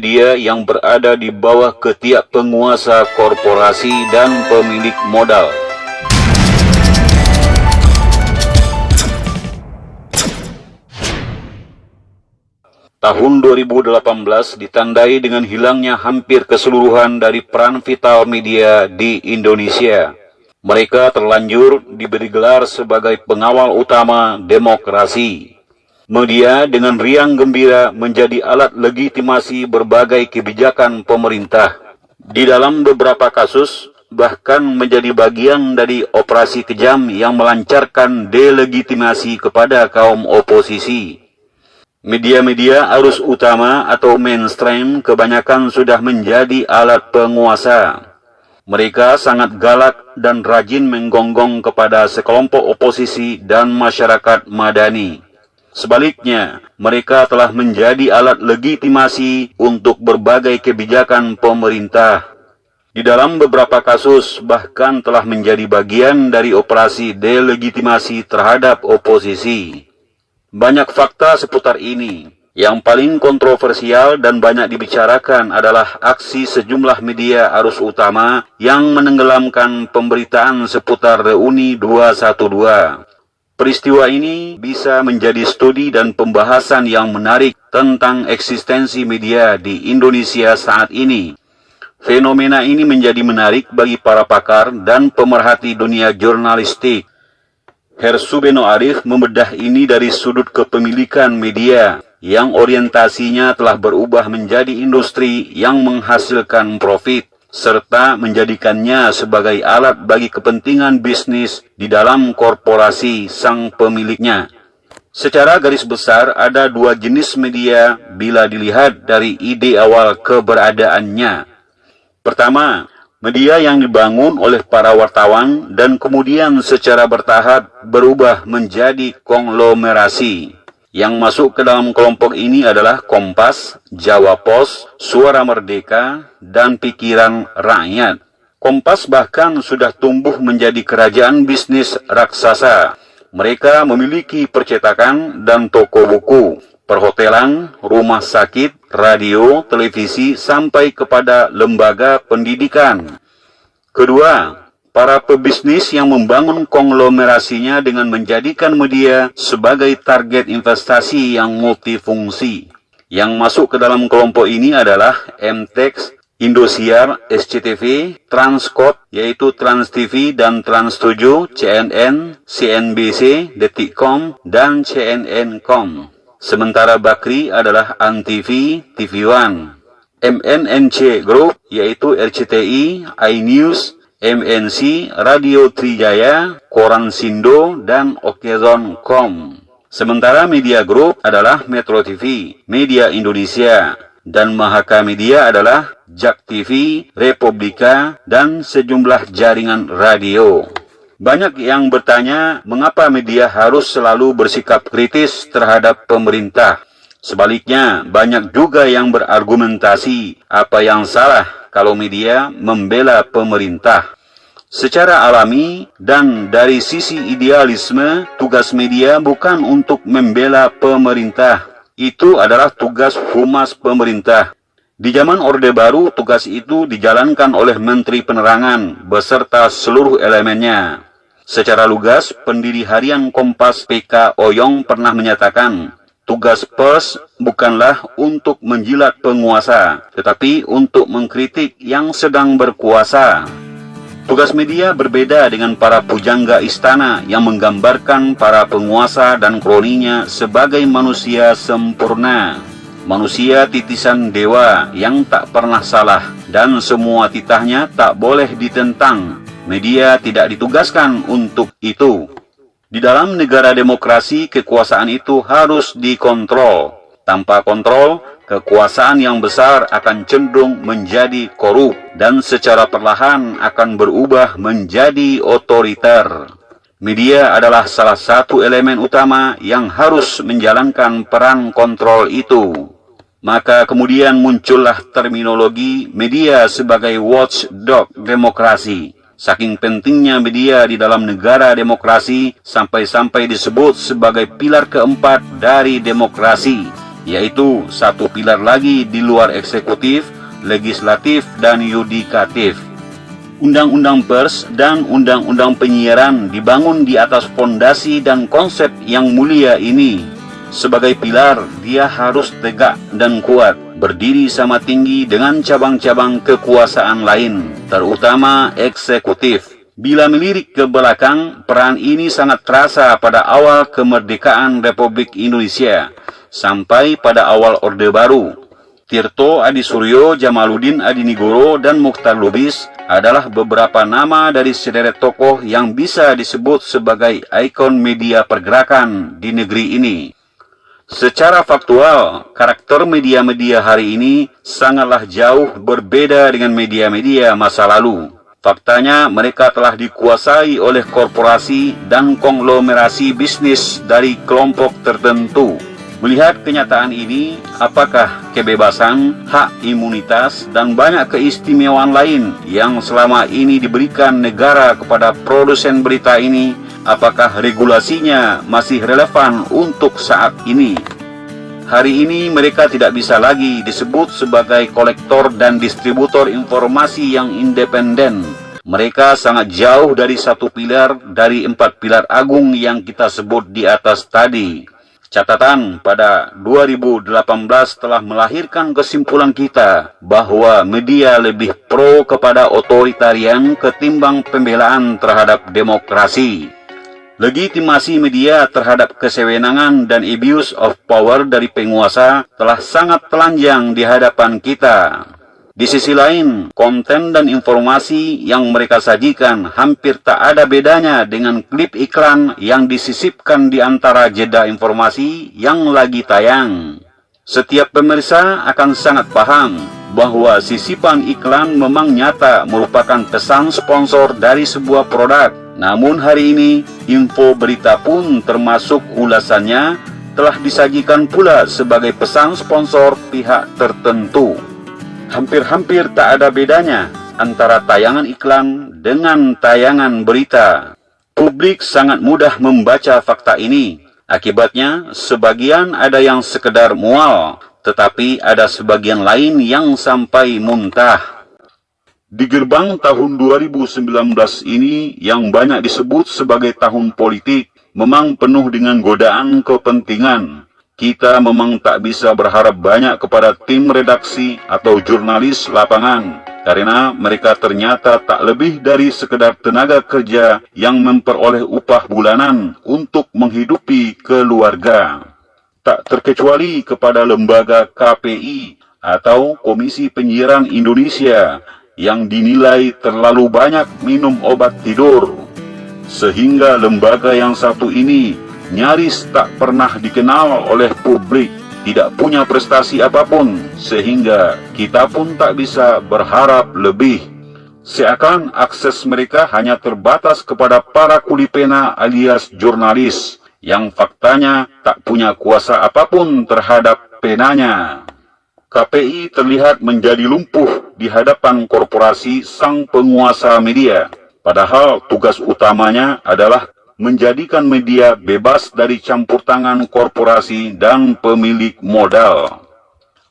media yang berada di bawah ketiak penguasa korporasi dan pemilik modal. Tahun 2018 ditandai dengan hilangnya hampir keseluruhan dari peran vital media di Indonesia. Mereka terlanjur diberi gelar sebagai pengawal utama demokrasi. Media dengan riang gembira menjadi alat legitimasi berbagai kebijakan pemerintah. Di dalam beberapa kasus, bahkan menjadi bagian dari operasi kejam yang melancarkan delegitimasi kepada kaum oposisi. Media-media arus utama atau mainstream kebanyakan sudah menjadi alat penguasa. Mereka sangat galak dan rajin menggonggong kepada sekelompok oposisi dan masyarakat madani. Sebaliknya, mereka telah menjadi alat legitimasi untuk berbagai kebijakan pemerintah. Di dalam beberapa kasus, bahkan telah menjadi bagian dari operasi delegitimasi terhadap oposisi. Banyak fakta seputar ini. Yang paling kontroversial dan banyak dibicarakan adalah aksi sejumlah media arus utama yang menenggelamkan pemberitaan seputar reuni 212. Peristiwa ini bisa menjadi studi dan pembahasan yang menarik tentang eksistensi media di Indonesia saat ini. Fenomena ini menjadi menarik bagi para pakar dan pemerhati dunia jurnalistik. Hersubeno Arif membedah ini dari sudut kepemilikan media yang orientasinya telah berubah menjadi industri yang menghasilkan profit, serta menjadikannya sebagai alat bagi kepentingan bisnis di dalam korporasi sang pemiliknya. Secara garis besar, ada dua jenis media bila dilihat dari ide awal keberadaannya. Pertama, media yang dibangun oleh para wartawan dan kemudian secara bertahap berubah menjadi konglomerasi. Yang masuk ke dalam kelompok ini adalah Kompas, Jawa Pos, Suara Merdeka, dan Pikiran Rakyat. Kompas bahkan sudah tumbuh menjadi kerajaan bisnis raksasa. Mereka memiliki percetakan dan toko buku, perhotelan, rumah sakit, radio, televisi, sampai kepada lembaga pendidikan. Kedua, para pebisnis yang membangun konglomerasinya dengan menjadikan media sebagai target investasi yang multifungsi. Yang masuk ke dalam kelompok ini adalah MTEX, Indosiar, SCTV, Transcorp, yaitu Trans TV dan Trans 7, CNN, CNBC, Detikcom, dan CNN.com. Sementara Bakri adalah Antv, TV One. MNNC Group, yaitu RCTI, iNews, MNC, Radio Trijaya, Koran Sindo, dan Okezon.com. Sementara Media Group adalah Metro TV, Media Indonesia, dan Mahaka Media adalah Jak TV, Republika, dan sejumlah jaringan radio. Banyak yang bertanya mengapa media harus selalu bersikap kritis terhadap pemerintah. Sebaliknya, banyak juga yang berargumentasi apa yang salah kalau media membela pemerintah. Secara alami dan dari sisi idealisme, tugas media bukan untuk membela pemerintah. Itu adalah tugas humas pemerintah. Di zaman Orde Baru, tugas itu dijalankan oleh Menteri Penerangan beserta seluruh elemennya. Secara lugas, pendiri harian Kompas PK Oyong pernah menyatakan, tugas pers bukanlah untuk menjilat penguasa, tetapi untuk mengkritik yang sedang berkuasa. Tugas media berbeda dengan para pujangga istana yang menggambarkan para penguasa dan kroninya sebagai manusia sempurna. Manusia titisan dewa yang tak pernah salah dan semua titahnya tak boleh ditentang. Media tidak ditugaskan untuk itu. Di dalam negara demokrasi, kekuasaan itu harus dikontrol. Tanpa kontrol, kekuasaan yang besar akan cenderung menjadi korup dan secara perlahan akan berubah menjadi otoriter. Media adalah salah satu elemen utama yang harus menjalankan peran kontrol itu. Maka kemudian muncullah terminologi media sebagai watchdog demokrasi. Saking pentingnya media di dalam negara demokrasi, sampai-sampai disebut sebagai pilar keempat dari demokrasi. yaitu satu pilar lagi di luar eksekutif, legislatif, dan yudikatif. Undang-undang pers dan undang-undang penyiaran dibangun di atas fondasi dan konsep yang mulia ini. Sebagai pilar, dia harus tegak dan kuat, berdiri sama tinggi dengan cabang-cabang kekuasaan lain, terutama eksekutif. Bila melirik ke belakang, peran ini sangat terasa pada awal kemerdekaan Republik Indonesia, sampai pada awal Orde Baru. Tirto Adi Suryo, Jamaluddin Adinegoro, dan Muchtar Lubis adalah beberapa nama dari sederet tokoh yang bisa disebut sebagai ikon media pergerakan di negeri ini. Secara faktual, karakter media-media hari ini sangatlah jauh berbeda dengan media-media masa lalu. Faktanya, mereka telah dikuasai oleh korporasi dan konglomerasi bisnis dari kelompok tertentu. Melihat kenyataan ini, apakah kebebasan, hak imunitas, dan banyak keistimewaan lain yang selama ini diberikan negara kepada produsen berita ini, apakah regulasinya masih relevan untuk saat ini? Hari ini mereka tidak bisa lagi disebut sebagai kolektor dan distributor informasi yang independen. Mereka sangat jauh dari satu pilar dari 4 pilar agung yang kita sebut di atas tadi. Catatan pada 2018 telah melahirkan kesimpulan kita bahwa media lebih pro kepada otoritarian ketimbang pembelaan terhadap demokrasi. Legitimasi media terhadap kesewenangan dan abuse of power dari penguasa telah sangat telanjang di hadapan kita. Di sisi lain, konten dan informasi yang mereka sajikan hampir tak ada bedanya dengan klip iklan yang disisipkan di antara jeda informasi yang lagi tayang. Setiap pemirsa akan sangat paham bahwa sisipan iklan memang nyata merupakan pesan sponsor dari sebuah produk. Namun hari ini, info berita pun termasuk ulasannya telah disajikan pula sebagai pesan sponsor pihak tertentu. Hampir-hampir tak ada bedanya antara tayangan iklan dengan tayangan berita. Publik sangat mudah membaca fakta ini. Akibatnya, sebagian ada yang sekedar mual, tetapi ada sebagian lain yang sampai muntah. Di gerbang tahun 2019 ini yang banyak disebut sebagai tahun politik, memang penuh dengan godaan kepentingan. Kita memang tak bisa berharap banyak kepada tim redaksi atau jurnalis lapangan, karena mereka ternyata tak lebih dari sekedar tenaga kerja yang memperoleh upah bulanan untuk menghidupi keluarga. Tak terkecuali kepada lembaga KPI atau Komisi Penyiaran Indonesia yang dinilai terlalu banyak minum obat tidur, sehingga lembaga yang satu ini nyaris tak pernah dikenal oleh publik, tidak punya prestasi apapun, sehingga kita pun tak bisa berharap lebih. Seakan akses mereka hanya terbatas kepada para kulipena alias jurnalis, yang faktanya tak punya kuasa apapun terhadap penanya. KPI terlihat menjadi lumpuh di hadapan korporasi sang penguasa media, padahal tugas utamanya adalah menjadikan media bebas dari campur tangan korporasi dan pemilik modal.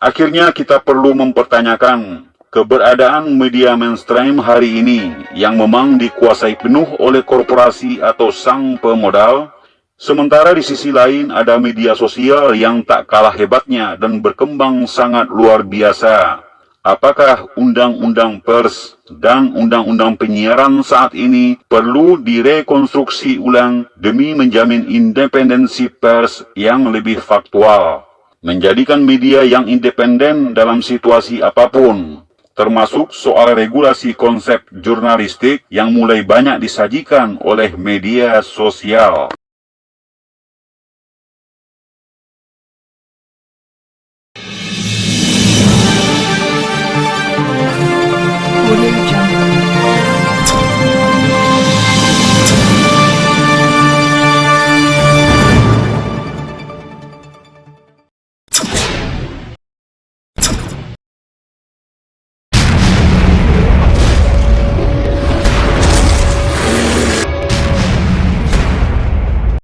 Akhirnya kita perlu mempertanyakan keberadaan media mainstream hari ini yang memang dikuasai penuh oleh korporasi atau sang pemodal, sementara di sisi lain ada media sosial yang tak kalah hebatnya dan berkembang sangat luar biasa. Apakah undang-undang pers dan undang-undang penyiaran saat ini perlu direkonstruksi ulang demi menjamin independensi pers yang lebih faktual, menjadikan media yang independen dalam situasi apapun, termasuk soal regulasi konsep jurnalistik yang mulai banyak disajikan oleh media sosial.